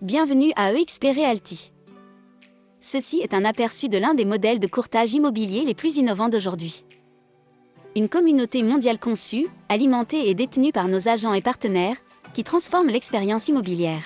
Bienvenue à EXP Realty. Ceci est un aperçu de l'un des modèles de courtage immobilier les plus innovants d'aujourd'hui. Une communauté mondiale conçue, alimentée et détenue par nos agents et partenaires, qui transforme l'expérience immobilière.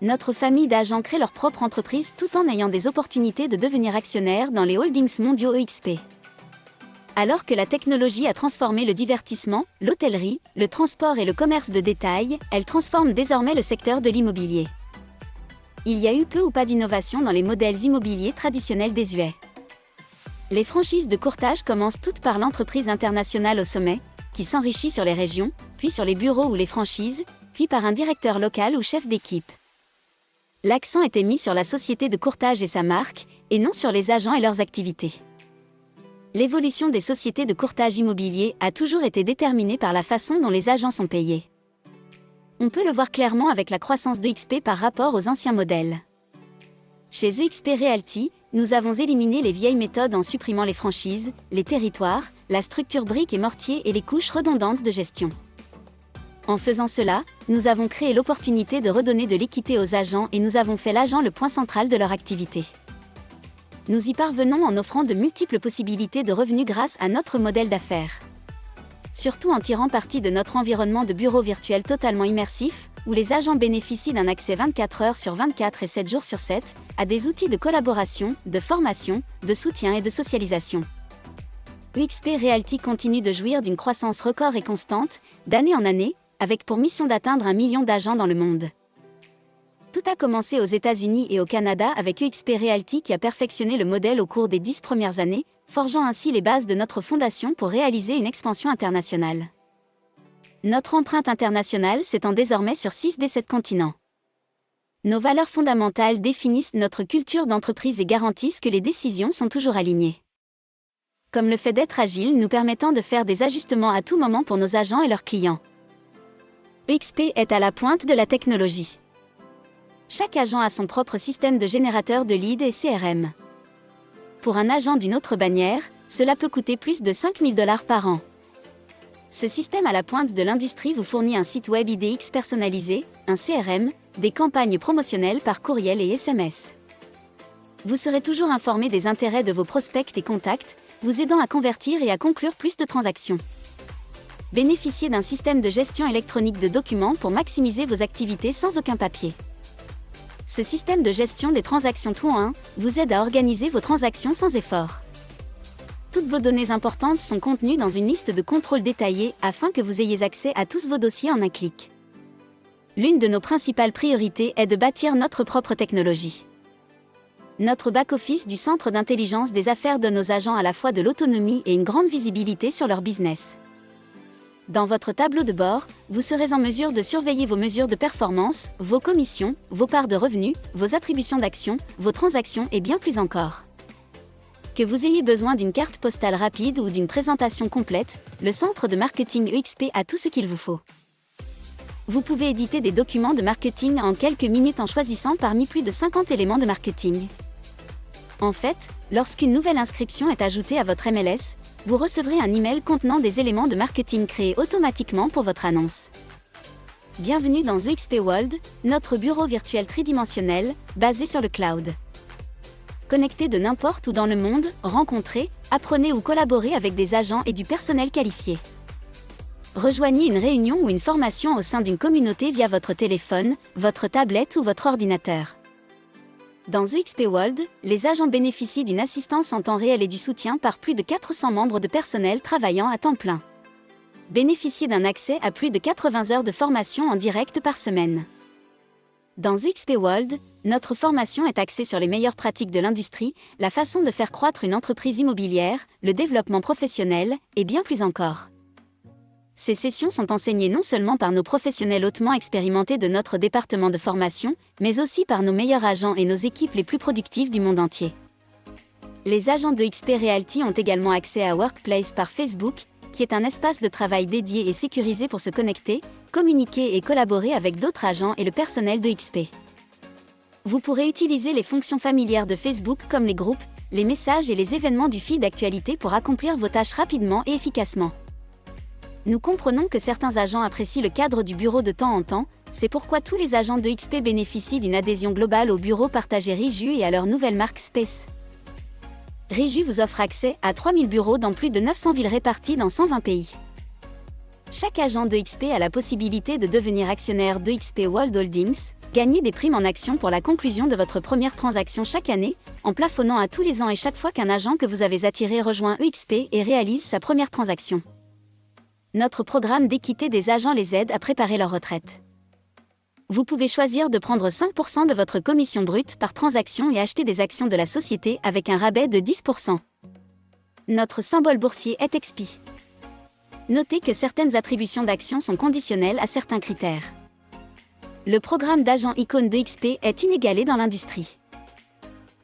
Notre famille d'agents crée leur propre entreprise tout en ayant des opportunités de devenir actionnaires dans les holdings mondiaux EXP. Alors que la technologie a transformé le divertissement, l'hôtellerie, le transport et le commerce de détail, elle transforme désormais le secteur de l'immobilier. Il y a eu peu ou pas d'innovation dans les modèles immobiliers traditionnels désuets. Les franchises de courtage commencent toutes par l'entreprise internationale au sommet, qui s'enrichit sur les régions, puis sur les bureaux ou les franchises, puis par un directeur local ou chef d'équipe. L'accent était mis sur la société de courtage et sa marque, et non sur les agents et leurs activités. L'évolution des sociétés de courtage immobilier a toujours été déterminée par la façon dont les agents sont payés. On peut le voir clairement avec la croissance d'EXP par rapport aux anciens modèles. Chez EXP Realty, nous avons éliminé les vieilles méthodes en supprimant les franchises, les territoires, la structure briques et mortier et les couches redondantes de gestion. En faisant cela, nous avons créé l'opportunité de redonner de l'équité aux agents et nous avons fait l'agent le point central de leur activité. Nous y parvenons en offrant de multiples possibilités de revenus grâce à notre modèle d'affaires. Surtout en tirant parti de notre environnement de bureau virtuel totalement immersif, où les agents bénéficient d'un accès 24 heures sur 24 et 7 jours sur 7, à des outils de collaboration, de formation, de soutien et de socialisation. EXP Realty continue de jouir d'une croissance record et constante, d'année en année, avec pour mission d'atteindre 1 million d'agents dans le monde. Tout a commencé aux États-Unis et au Canada avec EXP Realty qui a perfectionné le modèle au cours des 10 premières années, forgeant ainsi les bases de notre fondation pour réaliser une expansion internationale. Notre empreinte internationale s'étend désormais sur 6 des 7 continents. Nos valeurs fondamentales définissent notre culture d'entreprise et garantissent que les décisions sont toujours alignées. Comme le fait d'être agile nous permettant de faire des ajustements à tout moment pour nos agents et leurs clients. EXP est à la pointe de la technologie. Chaque agent a son propre système de générateur de leads et CRM. Pour un agent d'une autre bannière, cela peut coûter plus de 5 000 $ par an. Ce système à la pointe de l'industrie vous fournit un site web IDX personnalisé, un CRM, des campagnes promotionnelles par courriel et SMS. Vous serez toujours informé des intérêts de vos prospects et contacts, vous aidant à convertir et à conclure plus de transactions. Bénéficiez d'un système de gestion électronique de documents pour maximiser vos activités sans aucun papier. Ce système de gestion des transactions tout en un vous aide à organiser vos transactions sans effort. Toutes vos données importantes sont contenues dans une liste de contrôle détaillée afin que vous ayez accès à tous vos dossiers en un clic. L'une de nos principales priorités est de bâtir notre propre technologie. Notre back-office du centre d'intelligence des affaires donne aux agents à la fois de l'autonomie et une grande visibilité sur leur business. Dans votre tableau de bord, vous serez en mesure de surveiller vos mesures de performance, vos commissions, vos parts de revenus, vos attributions d'actions, vos transactions et bien plus encore. Que vous ayez besoin d'une carte postale rapide ou d'une présentation complète, le centre de marketing EXP a tout ce qu'il vous faut. Vous pouvez éditer des documents de marketing en quelques minutes en choisissant parmi plus de 50 éléments de marketing. En fait, lorsqu'une nouvelle inscription est ajoutée à votre MLS, vous recevrez un email contenant des éléments de marketing créés automatiquement pour votre annonce. Bienvenue dans EXP World, notre bureau virtuel tridimensionnel, basé sur le cloud. Connecté de n'importe où dans le monde, rencontrez, apprenez ou collaborez avec des agents et du personnel qualifié. Rejoignez une réunion ou une formation au sein d'une communauté via votre téléphone, votre tablette ou votre ordinateur. Dans EXP World, les agents bénéficient d'une assistance en temps réel et du soutien par plus de 400 membres de personnel travaillant à temps plein. Bénéficiez d'un accès à plus de 80 heures de formation en direct par semaine. Dans EXP World, notre formation est axée sur les meilleures pratiques de l'industrie, la façon de faire croître une entreprise immobilière, le développement professionnel, et bien plus encore. Ces sessions sont enseignées non seulement par nos professionnels hautement expérimentés de notre département de formation, mais aussi par nos meilleurs agents et nos équipes les plus productives du monde entier. Les agents de EXP Realty ont également accès à Workplace par Facebook, qui est un espace de travail dédié et sécurisé pour se connecter, communiquer et collaborer avec d'autres agents et le personnel de EXP. Vous pourrez utiliser les fonctions familières de Facebook comme les groupes, les messages et les événements du fil d'actualité pour accomplir vos tâches rapidement et efficacement. Nous comprenons que certains agents apprécient le cadre du bureau de temps en temps, C'est pourquoi tous les agents de XP bénéficient d'une adhésion globale au bureau partagé Riju et à leur nouvelle marque Space. Riju vous offre accès à 3000 bureaux dans plus de 900 villes réparties dans 120 pays. Chaque agent de XP a la possibilité de devenir actionnaire de XP World Holdings, gagner des primes en actions pour la conclusion de votre première transaction chaque année, en plafonnant à tous les ans et chaque fois qu'un agent que vous avez attiré rejoint EXP et réalise sa première transaction. Notre programme d'équité des agents les aide à préparer leur retraite. Vous pouvez choisir de prendre 5% de votre commission brute par transaction et acheter des actions de la société avec un rabais de 10%. Notre symbole boursier est XP. Notez que certaines attributions d'actions sont conditionnelles à certains critères. Le programme d'agent icône de XP est inégalé dans l'industrie.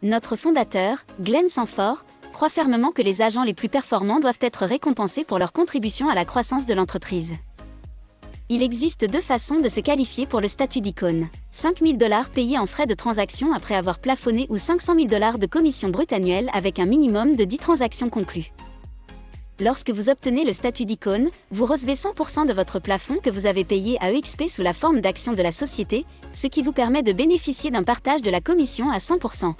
Notre fondateur, Glenn Sanford, croit fermement que les agents les plus performants doivent être récompensés pour leur contribution à la croissance de l'entreprise. Il existe deux façons de se qualifier pour le statut d'icône. 5 000 $ payés en frais de transaction après avoir plafonné ou 500 000 $ de commission brute annuelle avec un minimum de 10 transactions conclues. Lorsque vous obtenez le statut d'icône, vous recevez 100% de votre plafond que vous avez payé à EXP sous la forme d'actions de la société, ce qui vous permet de bénéficier d'un partage de la commission à 100%.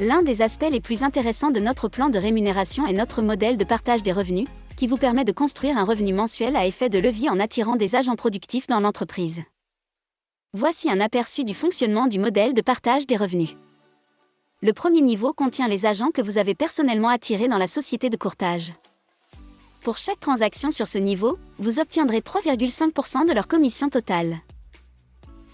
L'un des aspects les plus intéressants de notre plan de rémunération est notre modèle de partage des revenus, qui vous permet de construire un revenu mensuel à effet de levier en attirant des agents productifs dans l'entreprise. Voici un aperçu du fonctionnement du modèle de partage des revenus. Le premier niveau contient les agents que vous avez personnellement attirés dans la société de courtage. Pour chaque transaction sur ce niveau, vous obtiendrez 3,5% de leur commission totale.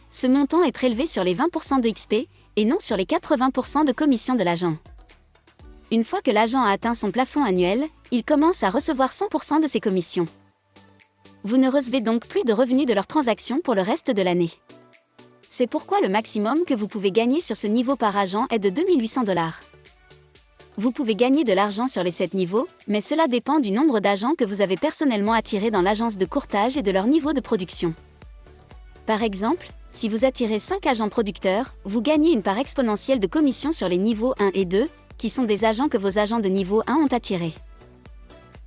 Ce montant est prélevé sur les 20% de XP et non sur les 80% de commission de l'agent. Une fois que l'agent a atteint son plafond annuel, il commence à recevoir 100% de ses commissions. Vous ne recevez donc plus de revenus de leurs transactions pour le reste de l'année. C'est pourquoi le maximum que vous pouvez gagner sur ce niveau par agent est de 2 800 $. Vous pouvez gagner de l'argent sur les 7 niveaux, mais cela dépend du nombre d'agents que vous avez personnellement attirés dans l'agence de courtage et de leur niveau de production. Par exemple, si vous attirez 5 agents producteurs, vous gagnez une part exponentielle de commission sur les niveaux 1 et 2, qui sont des agents que vos agents de niveau 1 ont attirés.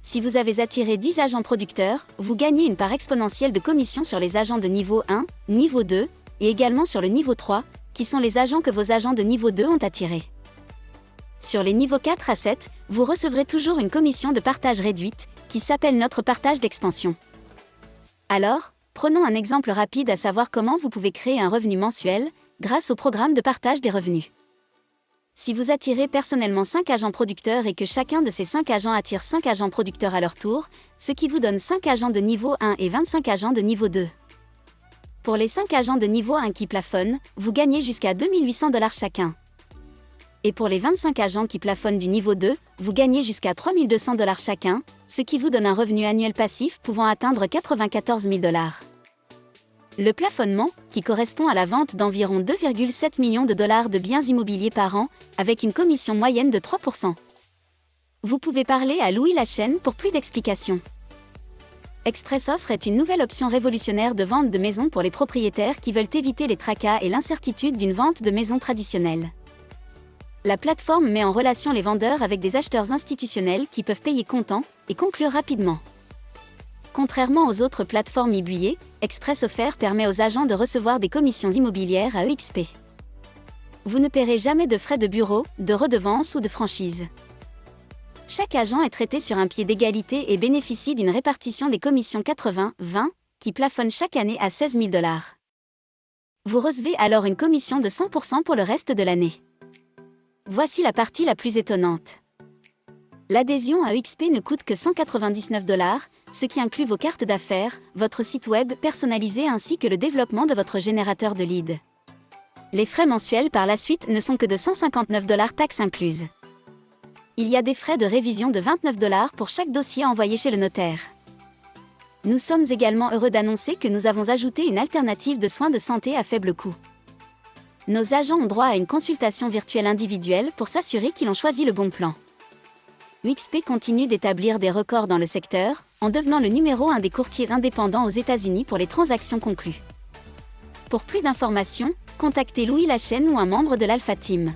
Si vous avez attiré 10 agents producteurs, vous gagnez une part exponentielle de commission sur les agents de niveau 1, niveau 2, et également sur le niveau 3, qui sont les agents que vos agents de niveau 2 ont attirés. Sur les niveaux 4 à 7, vous recevrez toujours une commission de partage réduite, qui s'appelle notre partage d'expansion. Alors, prenons un exemple rapide à savoir comment vous pouvez créer un revenu mensuel, grâce au programme de partage des revenus. Si vous attirez personnellement 5 agents producteurs et que chacun de ces 5 agents attire 5 agents producteurs à leur tour, ce qui vous donne 5 agents de niveau 1 et 25 agents de niveau 2. Pour les 5 agents de niveau 1 qui plafonnent, vous gagnez jusqu'à 2 800 $ chacun. Et pour les 25 agents qui plafonnent du niveau 2, vous gagnez jusqu'à 3 200 $ chacun, ce qui vous donne un revenu annuel passif pouvant atteindre 94 000 $. Le plafonnement, qui correspond à la vente d'environ 2,7 millions de dollars de biens immobiliers par an, avec une commission moyenne de 3%. Vous pouvez parler à Louis Lachaine pour plus d'explications. Express Offre est une nouvelle option révolutionnaire de vente de maisons pour les propriétaires qui veulent éviter les tracas et l'incertitude d'une vente de maison traditionnelle. La plateforme met en relation les vendeurs avec des acheteurs institutionnels qui peuvent payer comptant et conclure rapidement. Contrairement aux autres plateformes e-billets, Express Offre permet aux agents de recevoir des commissions immobilières à EXP. Vous ne paierez jamais de frais de bureau, de redevance ou de franchise. Chaque agent est traité sur un pied d'égalité et bénéficie d'une répartition des commissions 80-20, qui plafonne chaque année à 16 000 $. Vous recevez alors une commission de 100% pour le reste de l'année. Voici la partie la plus étonnante. L'adhésion à EXP ne coûte que 199 $, ce qui inclut vos cartes d'affaires, votre site web personnalisé ainsi que le développement de votre générateur de leads. Les frais mensuels par la suite ne sont que de 159 $ taxes incluses. Il y a des frais de révision de 29 $ pour chaque dossier envoyé chez le notaire. Nous sommes également heureux d'annoncer que nous avons ajouté une alternative de soins de santé à faible coût. Nos agents ont droit à une consultation virtuelle individuelle pour s'assurer qu'ils ont choisi le bon plan. EXP continue d'établir des records dans le secteur, en devenant le numéro 1 des courtiers indépendants aux États-Unis pour les transactions conclues. Pour plus d'informations, contactez Louis Lachaine ou un membre de l'Alpha Team.